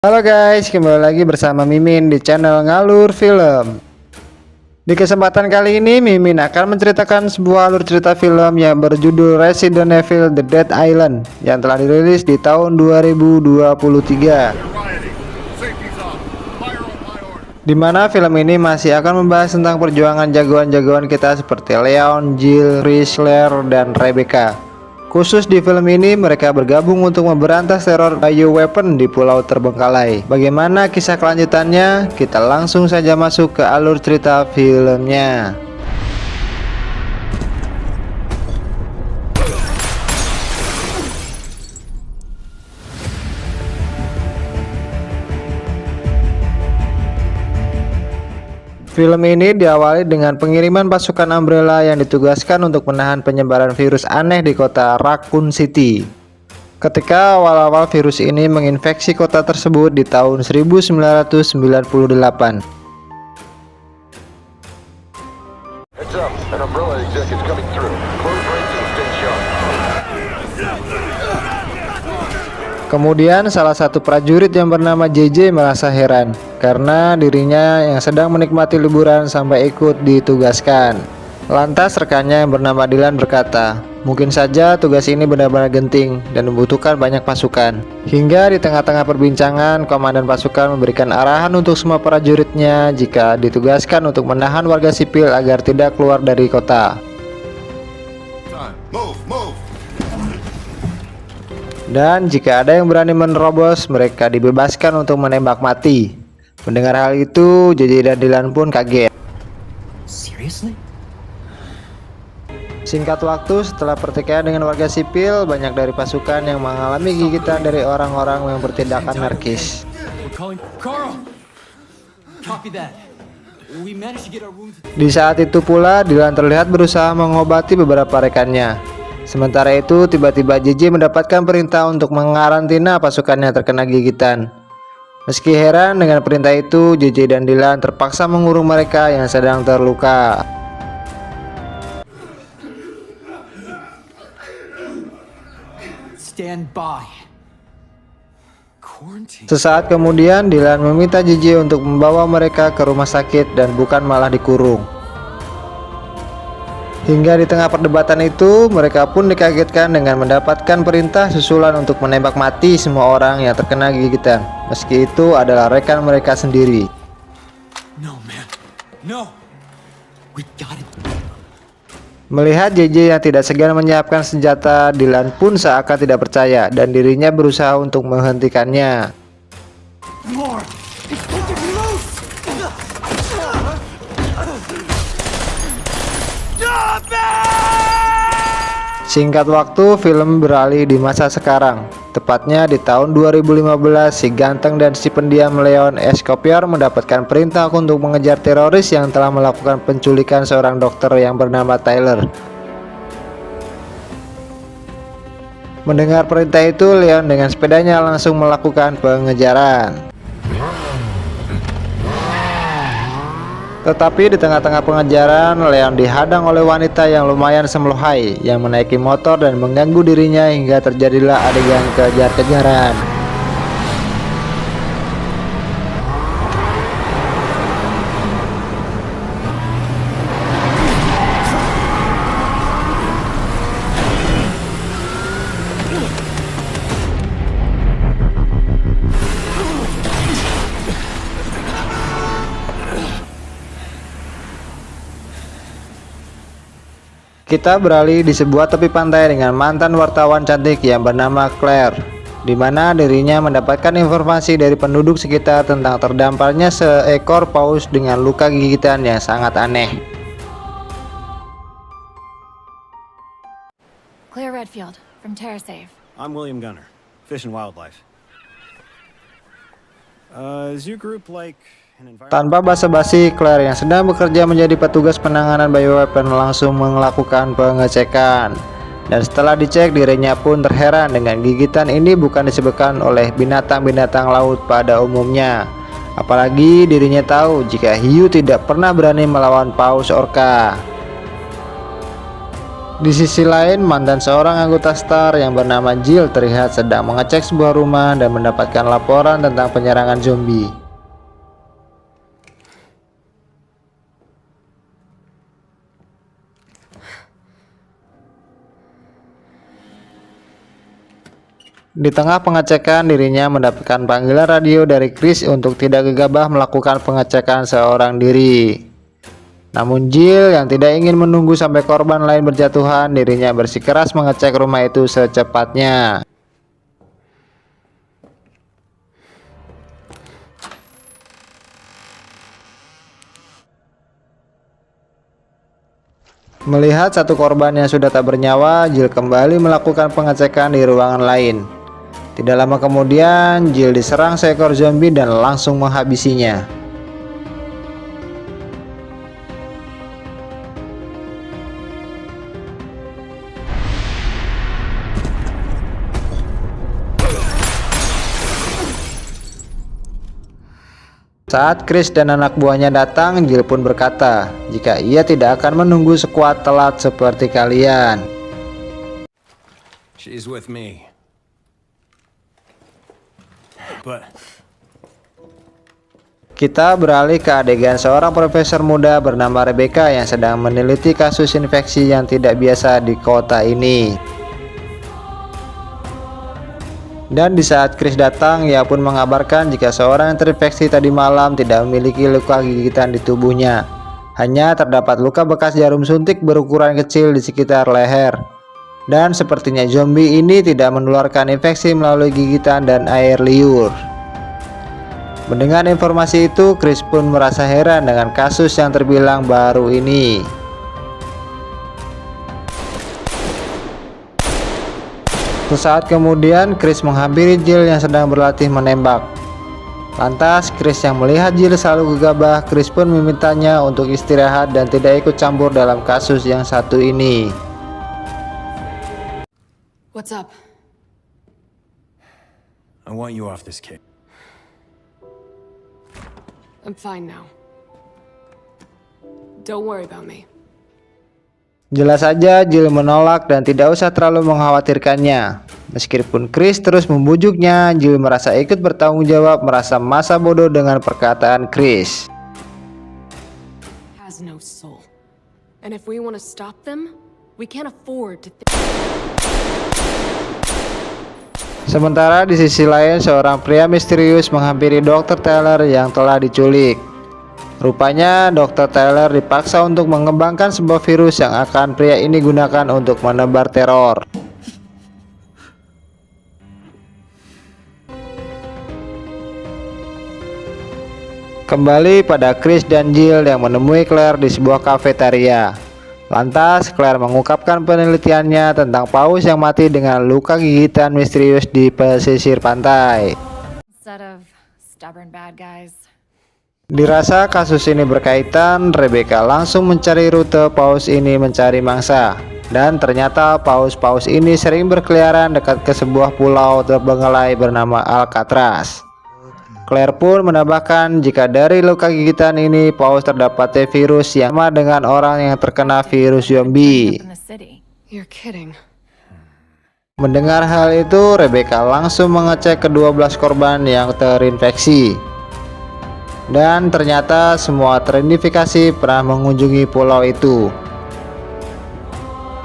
Halo guys, kembali lagi bersama Mimin di channel Ngalur Film. Di kesempatan kali ini Mimin akan menceritakan sebuah alur cerita film yang berjudul Resident Evil The Dead Island yang telah dirilis di tahun 2023. Di mana film ini masih akan membahas tentang perjuangan jagoan-jagoan kita seperti Leon, Jill, Chris, Claire, dan Rebecca. Khusus di film ini mereka bergabung untuk memberantas teror bioweapon di Pulau Terbengkalai. Bagaimana kisah kelanjutannya? Kita langsung saja masuk ke alur cerita filmnya. Film ini diawali dengan pengiriman pasukan Umbrella yang ditugaskan untuk menahan penyebaran virus aneh di kota Raccoon City. Ketika awal-awal virus ini menginfeksi kota tersebut di tahun 1998. Kemudian salah satu prajurit yang bernama JJ merasa heran karena dirinya yang sedang menikmati liburan sampai ikut ditugaskan. Lantas rekannya yang bernama Dylan berkata, mungkin saja tugas ini benar-benar genting dan membutuhkan banyak pasukan. Hingga di tengah-tengah perbincangan, komandan pasukan memberikan arahan untuk semua prajuritnya jika ditugaskan untuk menahan warga sipil agar tidak keluar dari kota. Dan jika ada yang berani menerobos, mereka dibebaskan untuk menembak mati. Mendengar hal itu, JJ dan Dylan pun kaget. Seriously? Singkat waktu setelah pertikaian dengan warga sipil, banyak dari pasukan yang mengalami gigitan dari orang-orang yang bertindak anarkis. Di saat itu pula, Dylan terlihat berusaha mengobati beberapa rekannya. Sementara itu, tiba-tiba JJ mendapatkan perintah untuk mengarantina pasukannya terkena gigitan. Meski heran dengan perintah itu, JJ dan Dylan terpaksa mengurung mereka yang sedang terluka. Stand by. Sesaat kemudian, Dylan meminta JJ untuk membawa mereka ke rumah sakit dan bukan malah dikurung. Hingga di tengah perdebatan itu, mereka pun dikagetkan dengan mendapatkan perintah susulan untuk menembak mati semua orang yang terkena gigitan, meski itu adalah rekan mereka sendiri. No, man. No. We got it. Melihat JJ yang tidak segan menyiapkan senjata, Dylan pun seakan tidak percaya dan dirinya berusaha untuk menghentikannya. More. It's taking me loose. Singkat waktu, film beralih di masa sekarang. Tepatnya di tahun 2015, si ganteng dan si pendiam Leon Escobar mendapatkan perintah untuk mengejar teroris yang telah melakukan penculikan seorang dokter yang bernama Tyler. Mendengar perintah itu, Leon dengan sepedanya langsung melakukan pengejaran. Tetapi di tengah-tengah pengejaran, Leon dihadang oleh wanita yang lumayan semlohai yang menaiki motor dan mengganggu dirinya hingga terjadilah adegan kejar-kejaran. Kita beralih di sebuah tepi pantai dengan mantan wartawan cantik yang bernama Claire, di mana dirinya mendapatkan informasi dari penduduk sekitar tentang terdamparnya seekor paus dengan luka gigitan yang sangat aneh. Claire Redfield from TerraSave. I'm William Gunner, Fish and Wildlife. Is your group like an environment? Tanpa basa-basi, Claire yang sedang bekerja menjadi petugas penanganan bioweapon langsung melakukan pengecekan. Dan setelah dicek, dirinya pun terheran dengan gigitan ini bukan disebabkan oleh binatang-binatang laut pada umumnya. Apalagi dirinya tahu jika hiu tidak pernah berani melawan paus orca. Di sisi lain, mantan seorang anggota STAR yang bernama Jill terlihat sedang mengecek sebuah rumah dan mendapatkan laporan tentang penyerangan zombie. Di tengah pengecekan, dirinya mendapatkan panggilan radio dari Chris untuk tidak gegabah melakukan pengecekan seorang diri. Namun Jill yang tidak ingin menunggu sampai korban lain berjatuhan, dirinya bersikeras mengecek rumah itu secepatnya. Melihat satu korban yang sudah tak bernyawa, Jill kembali melakukan pengecekan di ruangan lain. Tidak lama kemudian, Jill diserang seekor zombie dan langsung menghabisinya. Saat Chris dan anak buahnya datang, Jill pun berkata, jika ia tidak akan menunggu sekuat telat seperti kalian. She's with me. But Kita beralih ke adegan seorang profesor muda bernama Rebecca yang sedang meneliti kasus infeksi yang tidak biasa di kota ini. Dan di saat Chris datang, ia pun mengabarkan jika seorang yang terinfeksi tadi malam tidak memiliki luka gigitan di tubuhnya. Hanya terdapat luka bekas jarum suntik berukuran kecil di sekitar leher. Dan sepertinya zombie ini tidak menularkan infeksi melalui gigitan dan air liur. Mendengar informasi itu, Chris pun merasa heran dengan kasus yang terbilang baru ini. Sesaat kemudian, Chris menghampiri Jill yang sedang berlatih menembak. Lantas, Chris yang melihat Jill selalu gegabah, Chris pun memintanya untuk istirahat dan tidak ikut campur dalam kasus yang satu ini. What's up? I want you off this case. I'm fine now. Don't worry about me. Jelas saja Jill menolak dan tidak usah terlalu mengkhawatirkannya. Meskipun Chris terus membujuknya, Jill merasa ikut bertanggung jawab, merasa masa bodoh dengan perkataan Chris. Has no soul. And if we want to stop them, we can't afford to Sementara di sisi lain, seorang pria misterius menghampiri Dr. Taylor yang telah diculik. Rupanya Dr. Taylor dipaksa untuk mengembangkan sebuah virus yang akan pria ini gunakan untuk menebar teror. Kembali pada Chris dan Jill yang menemui Claire di sebuah kafetaria. Lantas Claire mengungkapkan penelitiannya tentang paus yang mati dengan luka gigitan misterius di pesisir pantai. Instead of stubborn bad guys. Dirasa kasus ini berkaitan, Rebecca langsung mencari rute paus ini mencari mangsa. Dan ternyata paus-paus ini sering berkeliaran dekat ke sebuah pulau terbengkalai bernama Alcatraz. Claire pun menambahkan jika dari luka gigitan ini paus terdapat virus yang sama dengan orang yang terkena virus zombie. In the city. You're kidding. Mendengar hal itu, Rebecca langsung mengecek ke-12 korban yang terinfeksi. Dan ternyata semua teridentifikasi pernah mengunjungi pulau itu.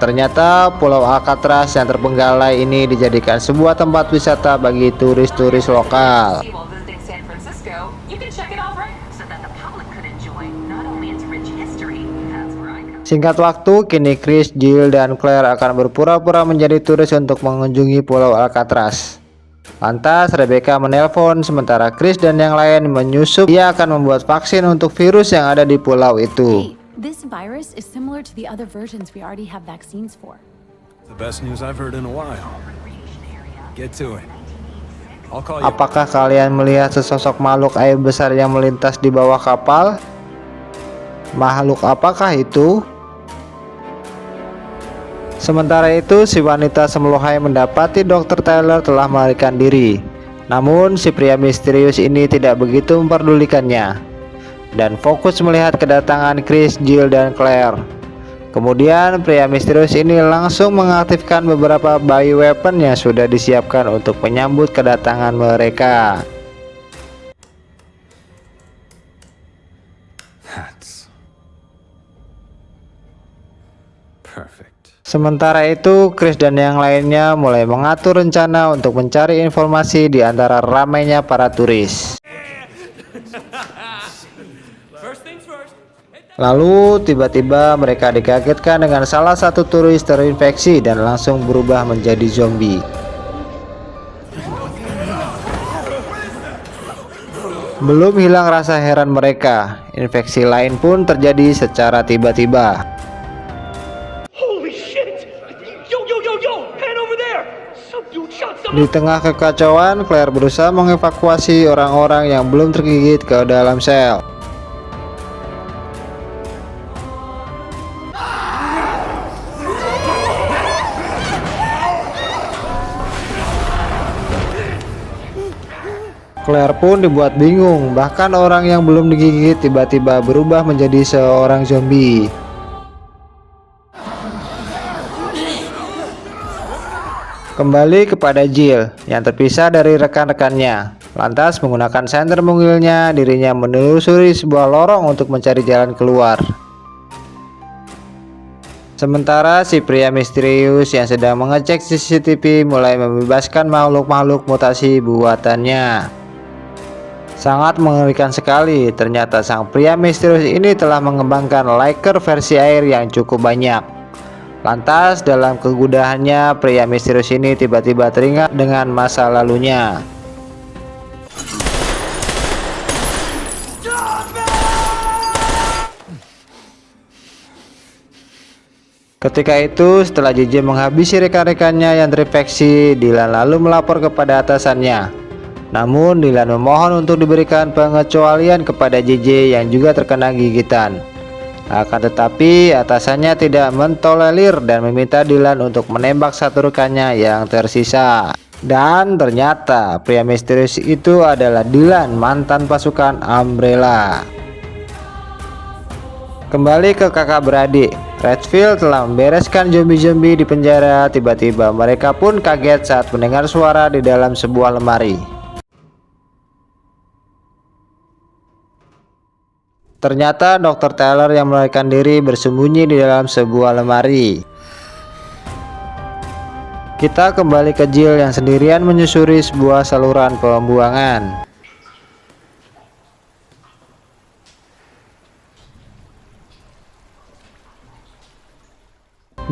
Ternyata pulau Alcatraz yang terbengkalai ini dijadikan sebuah tempat wisata bagi turis-turis lokal. While visiting San Francisco, you can check it out right so that the public could enjoy not only its rich history, that's where I come. Singkat waktu, kini Chris, Jill, dan Claire akan berpura-pura menjadi turis untuk mengunjungi pulau Alcatraz. Lantas Rebecca menelpon sementara Chris dan yang lain menyusup dia akan membuat vaksin untuk virus yang ada di pulau itu. Hey, this virus is similar to the other versions we already have vaccines for. The best news I've heard in a while. Get to it. I'll call you. Apakah kalian melihat sesosok makhluk air besar yang melintas di bawah kapal? Makhluk apakah itu? Sementara itu, si wanita Semlohai mendapati Dr. Taylor telah melarikan diri. Namun, si pria misterius ini tidak begitu memperdulikannya dan fokus melihat kedatangan Chris, Jill, dan Claire. Kemudian pria misterius ini langsung mengaktifkan beberapa bioweapon yang sudah disiapkan untuk menyambut kedatangan mereka. That's perfect. Sementara itu, Chris dan yang lainnya mulai mengatur rencana untuk mencari informasi di antara ramainya para turis. Lalu tiba-tiba mereka dikagetkan dengan salah satu turis terinfeksi dan langsung berubah menjadi zombie. Belum hilang rasa heran mereka, infeksi lain pun terjadi secara tiba-tiba. Holy shit! Yo! Hand over there! Some dude shot Di tengah kekacauan, Claire berusaha mengevakuasi orang-orang yang belum tergigit ke dalam sel. Claire pun dibuat bingung, bahkan orang yang belum digigit tiba-tiba berubah menjadi seorang zombie. Kembali kepada Jill yang terpisah dari rekan-rekannya. Lantas menggunakan senter mungilnya, dirinya menelusuri sebuah lorong untuk mencari jalan keluar. Sementara si pria misterius yang sedang mengecek CCTV mulai membebaskan makhluk-makhluk mutasi buatannya. Sangat mengerikan sekali, ternyata sang pria misterius ini telah mengembangkan Liker versi air yang cukup banyak. Lantas dalam kegudahannya, pria misterius ini tiba-tiba teringat dengan masa lalunya. Ketika itu, setelah JJ menghabisi rekan-rekannya yang terinfeksi, Dylan lalu melapor kepada atasannya. Namun Dylan memohon untuk diberikan pengecualian kepada JJ yang juga terkena gigitan. Akan tetapi atasannya tidak mentolerir dan meminta Dylan untuk menembak satu rekannya yang tersisa. Dan ternyata pria misterius itu adalah Dylan, mantan pasukan Umbrella. Kembali ke kakak beradik, Redfield telah membereskan zombie-zombie di penjara. Tiba-tiba mereka pun kaget saat mendengar suara di dalam sebuah lemari. Ternyata Dr. Taylor yang melarikan diri bersembunyi di dalam sebuah lemari. Kita kembali ke Jill yang sendirian menyusuri sebuah saluran pembuangan.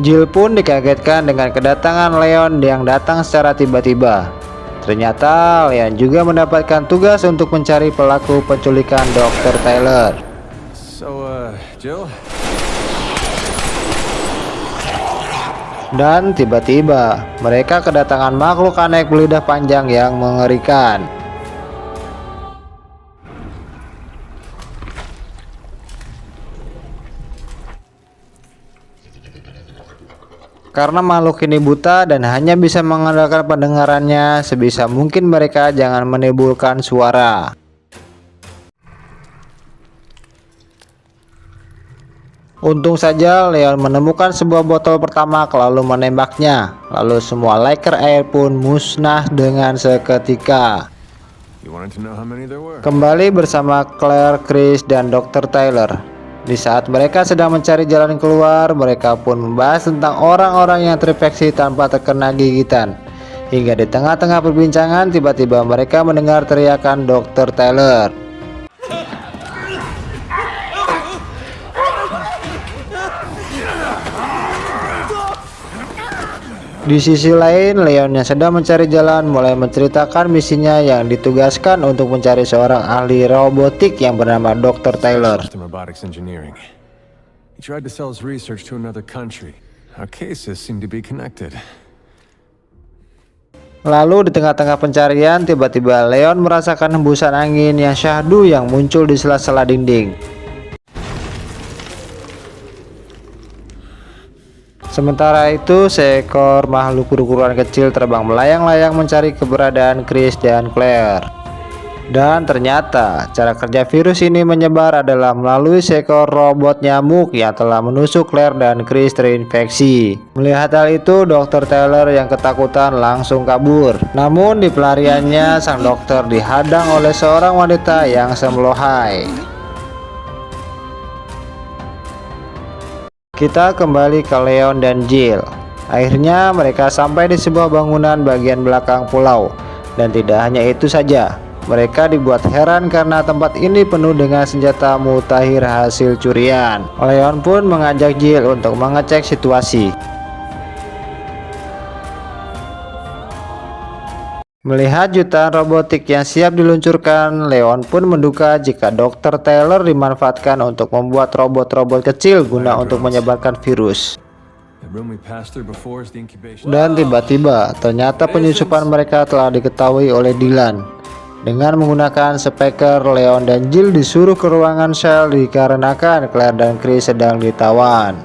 Jill pun dikagetkan dengan kedatangan Leon yang datang secara tiba-tiba. Ternyata Leon juga mendapatkan tugas untuk mencari pelaku penculikan Dr. Taylor. Jill? Dan tiba-tiba mereka kedatangan makhluk aneh berlidah panjang yang mengerikan. Karena makhluk ini buta dan hanya bisa mengandalkan pendengarannya, sebisa mungkin mereka jangan menimbulkan suara. Untung saja Leon menemukan sebuah botol pertama lalu menembaknya. Lalu semua Liker air pun musnah dengan seketika. Kembali bersama Claire, Chris, dan Dr. Taylor. Di saat mereka sedang mencari jalan keluar, mereka pun membahas tentang orang-orang yang terinfeksi tanpa terkena gigitan. Hingga di tengah-tengah perbincangan, tiba-tiba mereka mendengar teriakan Dr. Taylor. Di sisi lain, Leon yang sedang mencari jalan mulai menceritakan misinya yang ditugaskan untuk mencari seorang ahli robotik yang bernama Dr. Taylor. Robotics engineering. He tried to sell his research to another country. Our cases seem to be connected. Lalu di tengah-tengah pencarian, tiba-tiba Leon merasakan hembusan angin yang syahdu yang muncul di sela-sela dinding. Sementara itu, seekor makhluk berukuran kecil terbang melayang-layang mencari keberadaan Chris dan Claire. Dan ternyata cara kerja virus ini menyebar adalah melalui seekor robot nyamuk yang telah menusuk Claire dan Chris terinfeksi. Melihat hal itu, Dr. Taylor yang ketakutan langsung kabur. Namun di pelariannya, sang dokter dihadang oleh seorang wanita yang semelohai. Kita kembali ke Leon dan Jill. Akhirnya mereka sampai di sebuah bangunan bagian belakang pulau. Dan tidak hanya itu saja, mereka dibuat heran karena tempat ini penuh dengan senjata mutakhir hasil curian. Leon pun mengajak Jill untuk mengecek situasi. Melihat jutaan robotik yang siap diluncurkan, Leon pun menduga jika Dr. Taylor dimanfaatkan untuk membuat robot-robot kecil guna untuk menyebarkan virus. Dan tiba-tiba, ternyata penyusupan mereka telah diketahui oleh Dylan. Dengan menggunakan speaker, Leon dan Jill disuruh ke ruangan sel dikarenakan Claire dan Chris sedang ditawan.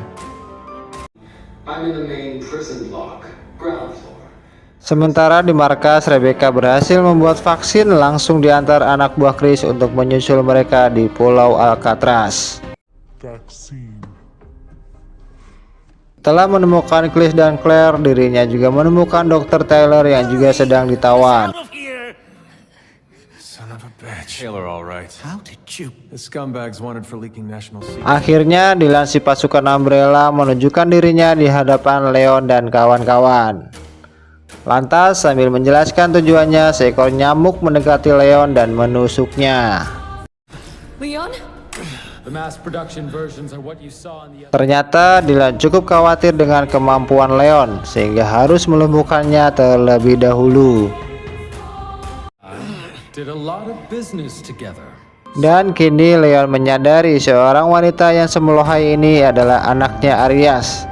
Sementara di markas, Rebecca berhasil membuat vaksin langsung diantar anak buah Chris untuk menyusul mereka di Pulau Alcatraz. Setelah menemukan Chris dan Claire, dirinya juga menemukan Dr. Taylor yang juga sedang ditawan. Akhirnya dilansir pasukan Umbrella menunjukkan dirinya di hadapan Leon dan kawan-kawan. Lantas sambil menjelaskan tujuannya, seekor nyamuk mendekati Leon dan menusuknya. Leon? Ternyata Dylan cukup khawatir dengan kemampuan Leon sehingga harus melumpuhkannya terlebih dahulu. Dan kini Leon menyadari seorang wanita yang semelohai ini adalah anaknya Arias,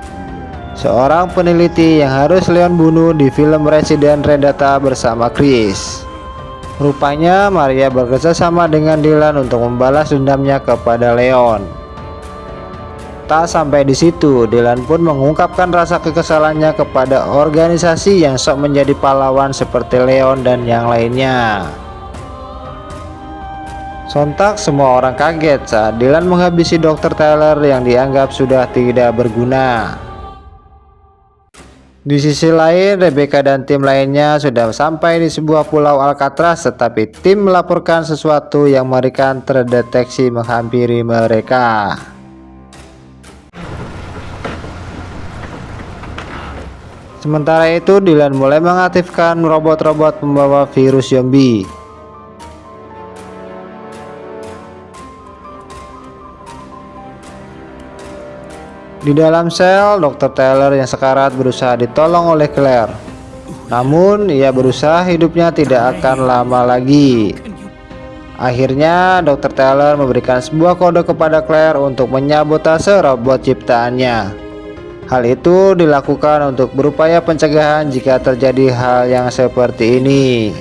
seorang peneliti yang harus Leon bunuh di film Resident Redata bersama Chris. Rupanya Maria bekerja sama dengan Dylan untuk membalas dendamnya kepada Leon. Tak sampai di situ, Dylan pun mengungkapkan rasa kekesalannya kepada organisasi yang sok menjadi pahlawan seperti Leon dan yang lainnya. Sontak semua orang kaget saat Dylan menghabisi Dr. Taylor yang dianggap sudah tidak berguna. Di sisi lain, Rebecca dan tim lainnya sudah sampai di sebuah pulau Alcatraz, tetapi tim melaporkan sesuatu yang mengerikan terdeteksi menghampiri mereka. Sementara itu, Dylan mulai mengaktifkan robot-robot pembawa virus zombie. Di dalam sel, Dr. Taylor yang sekarat berusaha ditolong oleh Claire. Namun, ia berusaha hidupnya tidak akan lama lagi. Akhirnya, Dr. Taylor memberikan sebuah kode kepada Claire untuk menyabotase robot ciptaannya. Hal itu dilakukan untuk berupaya pencegahan jika terjadi hal yang seperti ini.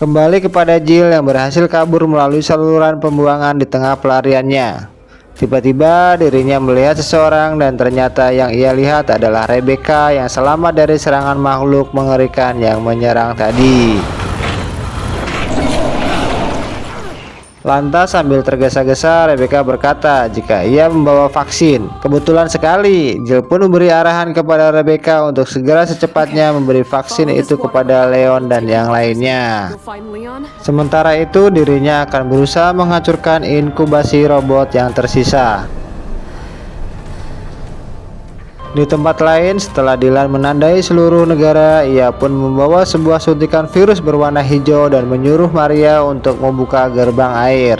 Kembali kepada Jill yang berhasil kabur melalui saluran pembuangan di tengah pelariannya. Tiba-tiba dirinya melihat seseorang dan ternyata yang ia lihat adalah Rebecca yang selamat dari serangan makhluk mengerikan yang menyerang tadi. Lantas sambil tergesa-gesa, Rebecca berkata jika ia membawa vaksin. Kebetulan sekali, Jill pun memberi arahan kepada Rebecca untuk segera secepatnya memberi vaksin itu kepada Leon dan yang lainnya. Sementara itu, dirinya akan berusaha menghancurkan inkubasi robot yang tersisa. Di tempat lain, setelah Dylan menandai seluruh negara, ia pun membawa sebuah suntikan virus berwarna hijau dan menyuruh Maria untuk membuka gerbang air.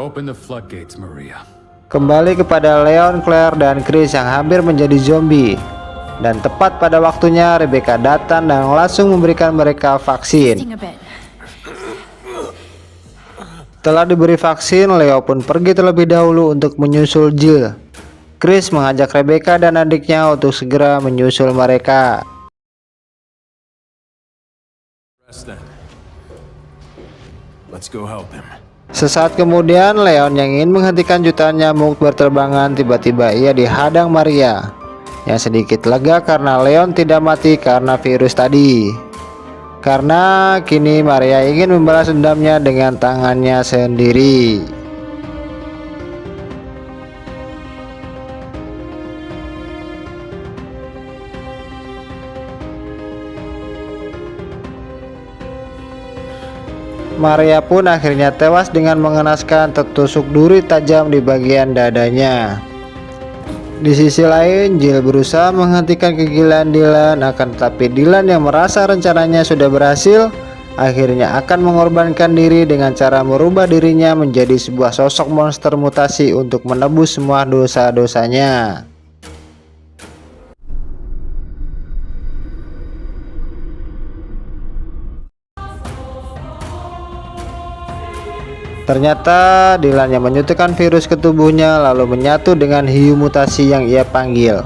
Open the floodgates, Maria. Kembali kepada Leon, Claire, dan Chris yang hampir menjadi zombie. Dan tepat pada waktunya, Rebecca datang dan langsung memberikan mereka vaksin. Setelah diberi vaksin, Leo pun pergi terlebih dahulu untuk menyusul Jill. Chris mengajak Rebecca dan adiknya untuk segera menyusul mereka. Sesaat kemudian, Leon yang ingin menghentikan jutaan nyamuk berterbangan, tiba-tiba ia dihadang Maria. yang sedikit lega karena Leon tidak mati karena virus tadi. Karena kini Maria ingin membalas dendamnya dengan tangannya sendiri. Maria pun akhirnya tewas dengan mengenaskan tertusuk duri tajam di bagian dadanya. Di sisi lain, Jill berusaha menghentikan kegilaan Dylan, akan tetapi Dylan yang merasa rencananya sudah berhasil, akhirnya akan mengorbankan diri dengan cara merubah dirinya menjadi sebuah sosok monster mutasi untuk menebus semua dosa-dosanya. Ternyata Dylan yang menyuntikkan virus ke tubuhnya lalu menyatu dengan hiu mutasi yang ia panggil,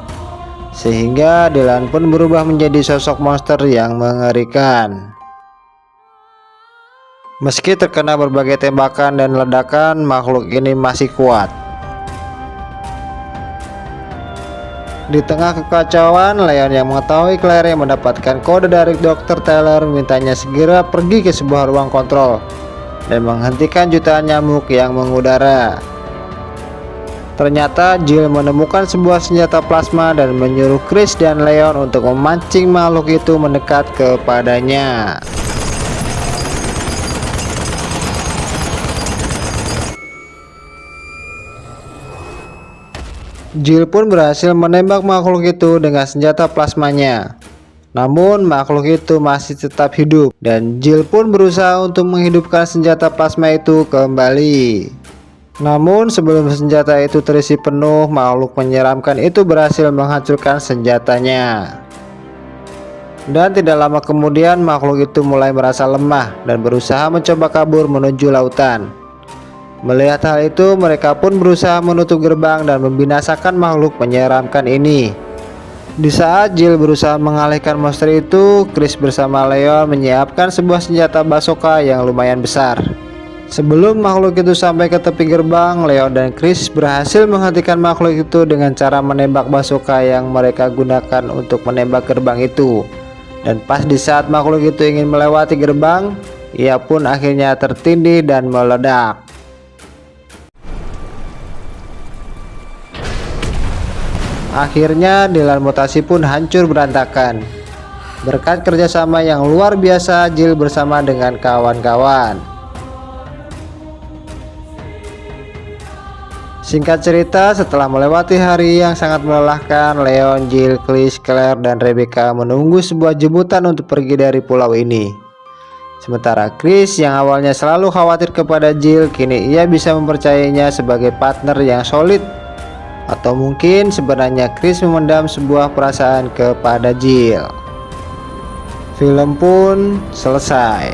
sehingga Dylan pun berubah menjadi sosok monster yang mengerikan. Meski terkena berbagai tembakan dan ledakan, makhluk ini masih kuat. Di tengah kekacauan, Leon yang mengetahui Claire yang mendapatkan kode dari Dr. Taylor mintanya segera pergi ke sebuah ruang kontrol dan menghentikan jutaan nyamuk yang mengudara. Ternyata Jill menemukan sebuah senjata plasma dan menyuruh Chris dan Leon untuk memancing makhluk itu mendekat kepadanya. Jill pun berhasil menembak makhluk itu dengan senjata plasmanya. Namun makhluk itu masih tetap hidup dan Jill pun berusaha untuk menghidupkan senjata plasma itu kembali. Namun sebelum senjata itu terisi penuh, makhluk menyeramkan itu berhasil menghancurkan senjatanya. Dan tidak lama kemudian makhluk itu mulai merasa lemah dan berusaha mencoba kabur menuju lautan. Melihat hal itu, mereka pun berusaha menutup gerbang dan membinasakan makhluk menyeramkan ini. Di saat Jill berusaha mengalihkan monster itu, Chris bersama Leon menyiapkan sebuah senjata bazooka yang lumayan besar. Sebelum makhluk itu sampai ke tepi gerbang, Leon dan Chris berhasil menghentikan makhluk itu dengan cara menembak bazooka yang mereka gunakan untuk menembak gerbang itu. Dan pas di saat makhluk itu ingin melewati gerbang, ia pun akhirnya tertindih dan meledak. Akhirnya Dylan mutasi pun hancur berantakan. Berkat kerjasama yang luar biasa Jill bersama dengan kawan-kawan. Singkat cerita, setelah melewati hari yang sangat melelahkan, Leon, Jill, Chris, Claire, dan Rebecca menunggu sebuah jemputan untuk pergi dari pulau ini. Sementara Chris yang awalnya selalu khawatir kepada Jill, kini ia bisa mempercayainya sebagai partner yang solid. Atau mungkin sebenarnya Chris memendam sebuah perasaan kepada Jill. Film pun selesai.